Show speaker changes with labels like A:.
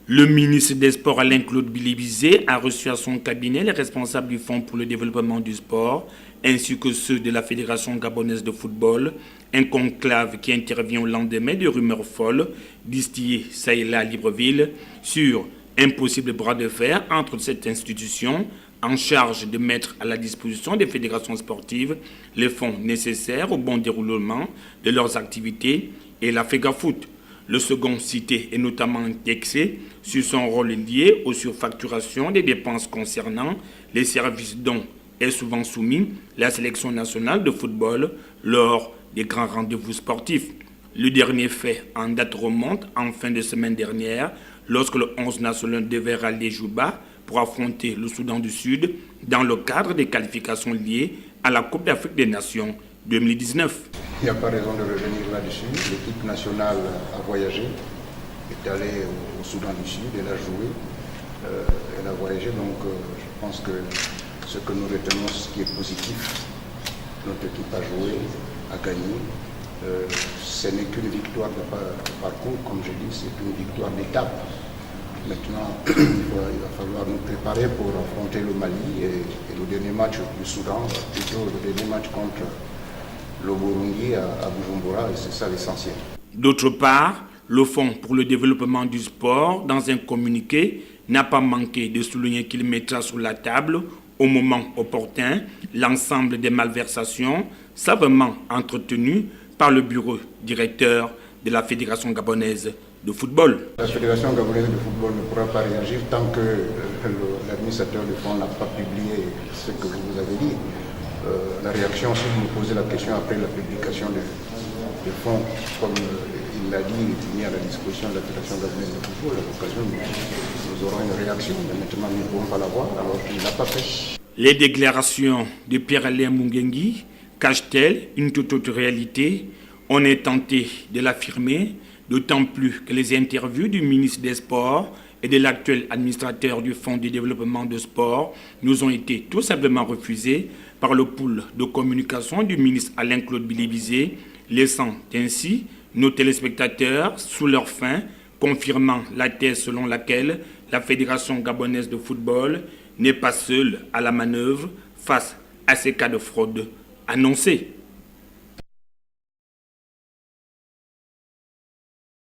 A: Le ministre des Sports Alain-Claude Bilibizé a reçu à son cabinet les responsables du Fonds pour le développement du sport ainsi que ceux de la Fédération gabonaise de football, un conclave qui intervient au lendemain de rumeurs folles distillées ça et là à Libreville sur un possible bras de fer entre cette institution en charge de mettre à la disposition des fédérations sportives les fonds nécessaires au bon déroulement de leurs activités et la FEGAFOOT. Le second cité est notamment indexé sur son rôle lié aux surfacturations des dépenses concernant les services dont est souvent soumis la sélection nationale de football lors des grands rendez-vous sportifs. Le dernier fait en date remonte en fin de semaine dernière lorsque le 11 national devait rallier Juba pour affronter le Soudan du Sud dans le cadre des qualifications liées à la Coupe d'Afrique des Nations 2019.
B: Il n'y a pas raison de revenir là-dessus. L'équipe nationale a voyagé, est allée au Soudan du Sud, elle a joué, elle a voyagé. Donc je pense que ce que nous retenons, ce qui est positif, notre équipe a joué, a gagné. Ce n'est qu'une victoire de parcours, comme je dis, c'est une victoire d'étape. Maintenant, il va falloir nous préparer pour affronter le Mali et le dernier match du Soudan, plutôt le dernier match contre le Burundi à Bujumbura, et c'est ça l'essentiel.
A: D'autre part, le Fonds pour le développement du sport, dans un communiqué, n'a pas manqué de souligner qu'il mettra sur la table, au moment opportun, l'ensemble des malversations savamment entretenues par le bureau directeur de la Fédération gabonaise de football.
B: La Fédération gabonaise de football ne pourra pas réagir tant que l'administrateur du fonds n'a pas publié ce que vous avez dit. La réaction, si vous me posez la question après la publication des fonds, comme il l'a dit, il est mis à la disposition de la Fédération gabonaise de football. À l'occasion, nous aurons une réaction, mais maintenant nous ne pouvons pas l'avoir alors qu'il ne l'a pas fait.
A: Les déclarations de Pierre-Alain Mungengi cachent-elles une toute autre réalité? On est tenté de l'affirmer, d'autant plus que les interviews du ministre des Sports et de l'actuel administrateur du Fonds de développement de sport nous ont été tout simplement refusées par le pool de communication du ministre Alain-Claude Bilibizé, laissant ainsi nos téléspectateurs sous leur faim, confirmant la thèse selon laquelle la Fédération gabonaise de football n'est pas seule à la manœuvre face à ces cas de fraude annoncés.